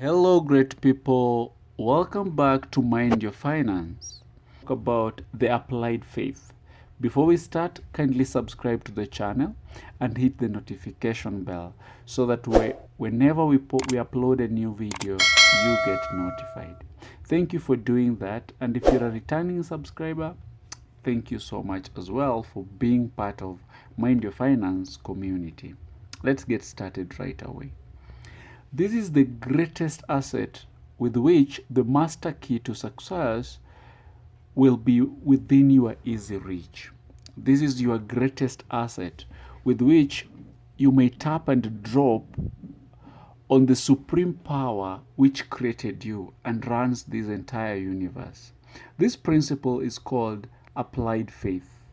Hello, great people. Welcome back to Mind Your Finance. Talk about the applied faith. Before we start, kindly subscribe to the channel and hit the notification bell so that whenever we upload a new video, you get notified. Thank you for doing that. And if you're a returning subscriber, thank you so much as well for being part of Mind Your Finance community. Let's get started right away. This is the greatest asset with which the master key to success will be within your easy reach. This is your greatest asset with which you may tap and drop on the supreme power which created you and runs this entire universe. This principle is called applied faith.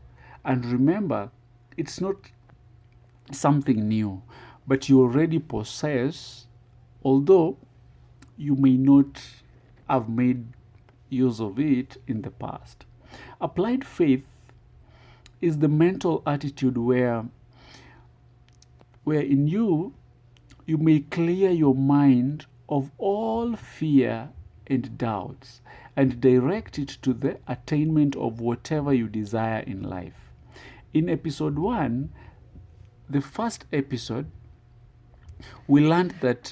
And remember, it's not something new, but you already possess, although you may not have made use of it in the past. Applied faith is the mental attitude where in you may clear your mind of all fear and doubts and direct it to the attainment of whatever you desire in life. In episode 1, the first episode, we learned that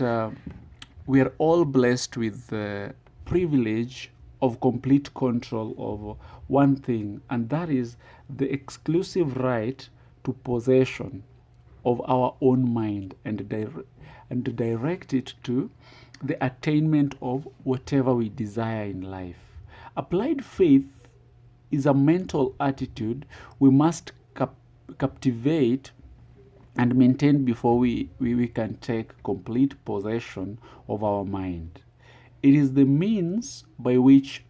we are all blessed with the privilege of complete control of one thing, and that is the exclusive right to possession of our own mind and to direct it to the attainment of whatever we desire in life. Applied faith is a mental attitude we must captivate and maintain before we can take complete possession of our mind. It is the means by which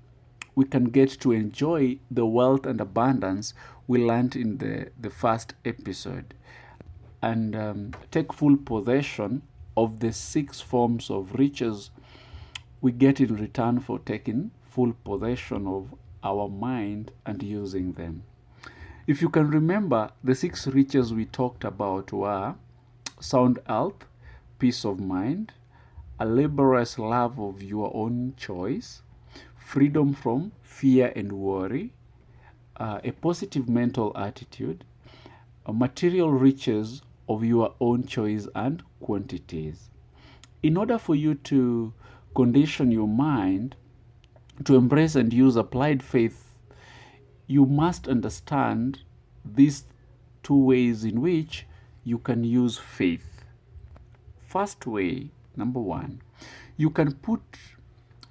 we can get to enjoy the wealth and abundance we learned in the first episode and take full possession of the 6 forms of riches we get in return for taking full possession of our mind and using them. If you can remember, the 6 riches we talked about were sound health, peace of mind, a laborious love of your own choice, freedom from fear and worry, a positive mental attitude, material riches of your own choice and quantities. In order for you to condition your mind to embrace and use applied faith, you must understand these 2 ways in which you can use faith. First way, number 1, you can put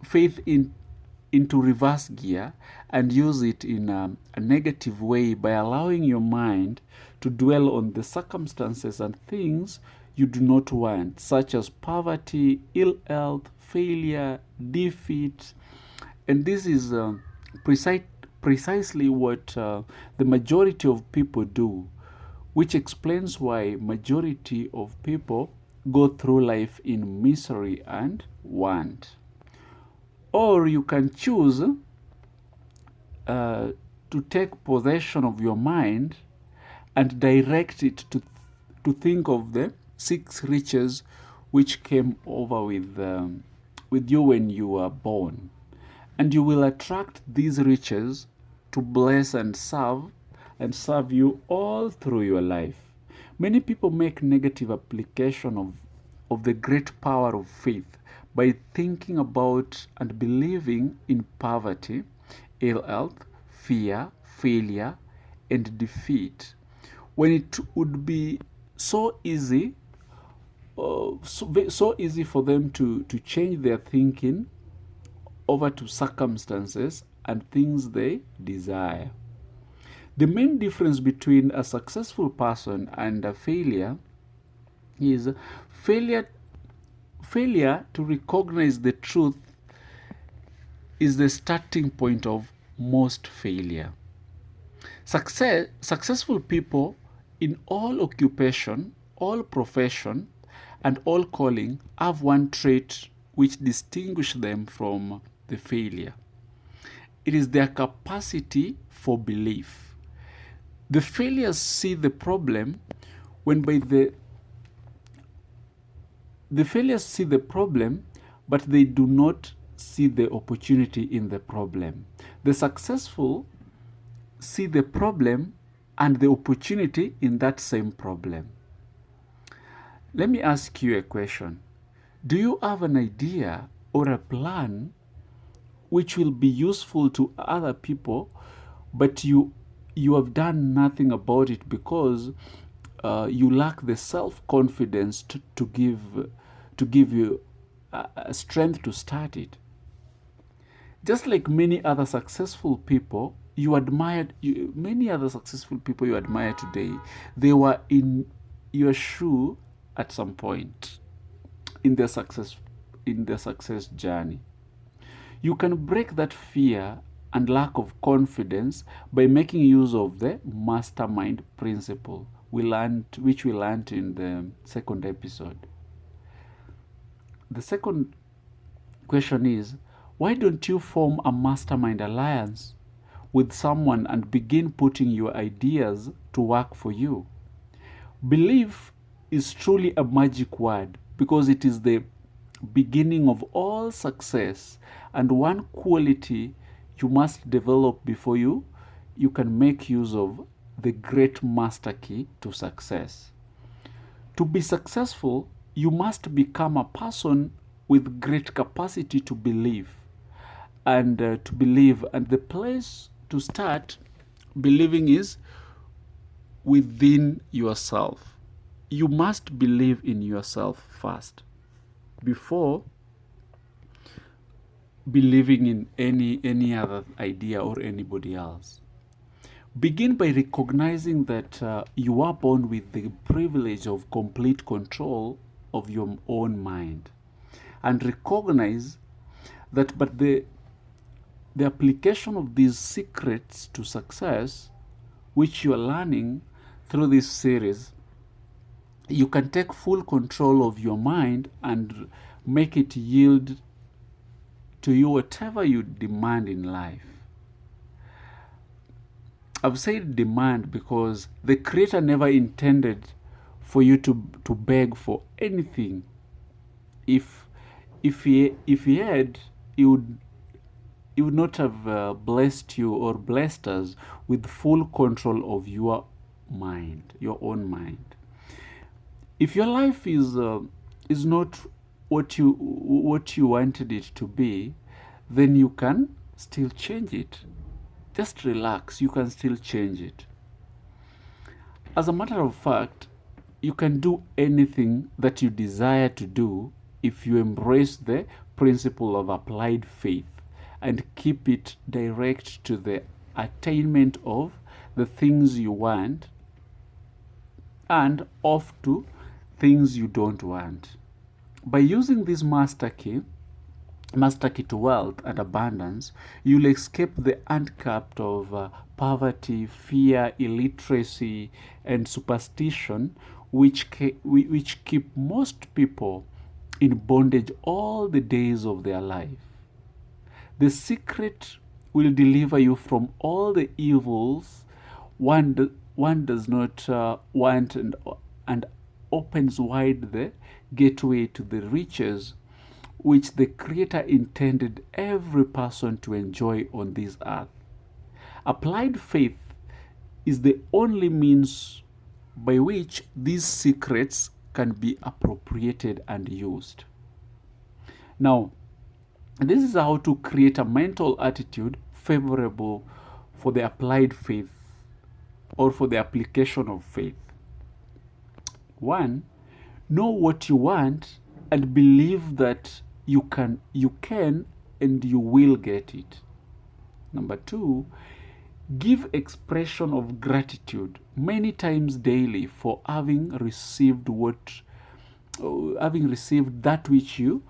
faith into reverse gear and use it in a negative way by allowing your mind to dwell on the circumstances and things you do not want, such as poverty, ill health, failure, defeat. And this is precisely what the majority of people do, which explains why majority of people go through life in misery and want. Or you can choose to take possession of your mind and direct it to think of the 6 riches which came over with you when you were born. And you will attract these riches to bless and serve you all through your life. Many people make negative application of the great power of faith by thinking about and believing in poverty, ill health, fear, failure, and defeat, when it would be so easy for them to change their thinking over to circumstances and things they desire. The main difference between a successful person and a failure is failure to recognize the truth is the starting point of most failure. Successful people in all occupation, all profession, and all calling have one trait which distinguishes them from the failure. It is their capacity for belief. The failures see the problem when by the failures see the problem but they do not see the opportunity in the problem. The successful see the problem and the opportunity in that same problem. Let me ask you a question. Do you have an idea or a plan which will be useful to other people, but you have done nothing about it because you lack the self-confidence to give you strength to start it? Just like many other successful people you admired, many other successful people you admire today, they were in your shoe at some point in their success journey. You can break that fear and lack of confidence by making use of the mastermind principle which we learned in the second episode. The second question is, why don't you form a mastermind alliance with someone and begin putting your ideas to work for you? Belief is truly a magic word because it is the beginning of all success, and one quality you must develop before you can make use of the great master key to success. To be successful, you must become a person with great capacity to believe, and the place to start believing is within yourself. You must believe in yourself first before believing in any other idea or anybody else. Begin by recognizing that you are born with the privilege of complete control of your own mind, and recognize that the application of these secrets to success, which you are learning through this series, you can take full control of your mind and make it yield to you whatever you demand in life. I've said demand because the Creator never intended for you to beg for anything. If he had, he would not have blessed you or blessed us with full control of your mind, your own mind. If your life is not what you wanted it to be, then you can still change it. Just relax, you can still change it. As a matter of fact, you can do anything that you desire to do if you embrace the principle of applied faith and keep it direct to the attainment of the things you want and off to things you don't want. By using this master key to wealth and abundance, you'll escape the handcuff of poverty, fear, illiteracy, and superstition, which keep most people in bondage all the days of their life. The secret will deliver you from all the evils one does not want, and opens wide the gateway to the riches which the Creator intended every person to enjoy on this earth. Applied faith is the only means by which these secrets can be appropriated and used. Now, this is how to create a mental attitude favorable for the applied faith or for the application of faith. 1. Know what you want and believe that you can and you will get it. Number 2, give expression of gratitude many times daily for having received that which you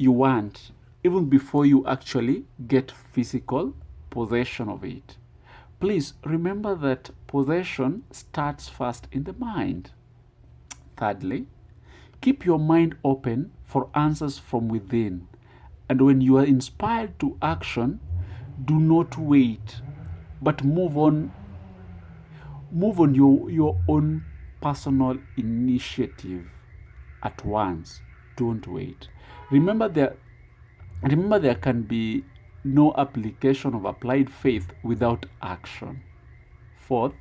want, even before you actually get physical possession of it. Please remember that possession starts first in the mind. Thirdly, keep your mind open for answers from within. And when you are inspired to action, do not wait, but move on your own personal initiative at once. Don't wait. Remember, Remember, there can be no application of applied faith without action. Fourth,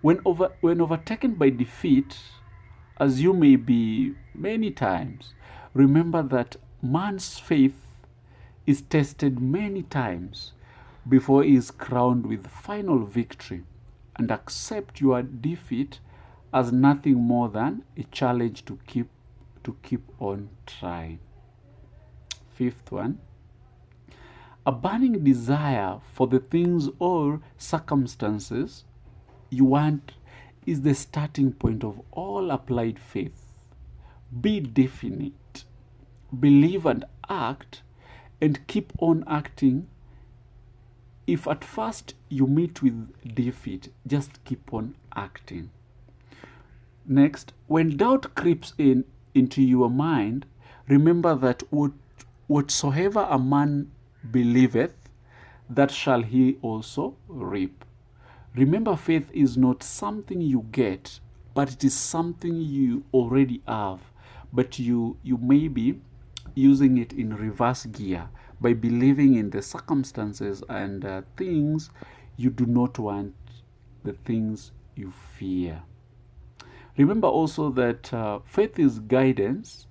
when overtaken by defeat, as you may be many times, remember that man's faith is tested many times before he is crowned with final victory, and accept your defeat as nothing more than a challenge to keep on trying. Fifth one, a burning desire for the things or circumstances you want is the starting point of all applied faith. Be definite, believe and act, and keep on acting. If at first you meet with defeat, just keep on acting. Next, when doubt creeps into your mind, remember that whatsoever a man believeth, that shall he also reap. Remember, faith is not something you get, but it is something you already have, but you may be using it in reverse gear by believing in the circumstances and things you do not want, the things you fear. Remember also that faith is guidance.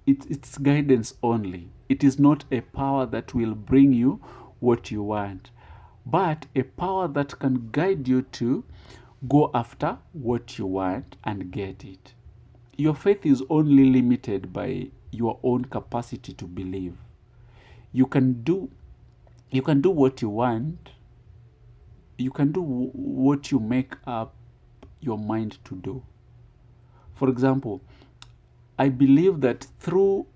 It's guidance only. It is not a power that will bring you what you want, but a power that can guide you to go after what you want and get it. Your faith is only limited by your own capacity to believe. You can do what you want. You can do what you make up your mind to do. For example, I believe that through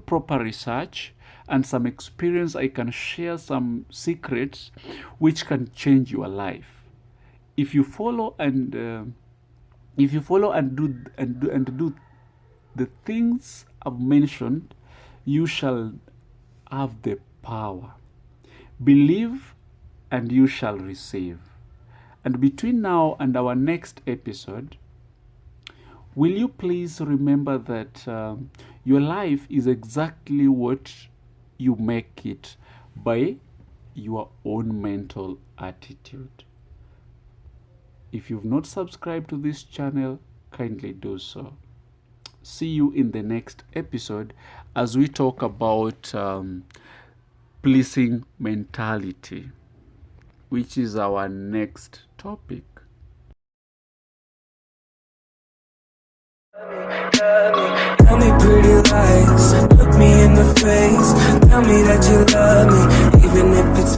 proper research and some experience, I can share some secrets which can change your life. If you follow and do the things I've mentioned, you shall have the power. Believe and you shall receive. And between now and our next episode, will you please remember that your life is exactly what you make it by your own mental attitude. If you've not subscribed to this channel, kindly do so. See you in the next episode as we talk about pleasing mentality, which is our next topic. Tell me pretty lies, look me in the face. Tell me that you love me, even if it's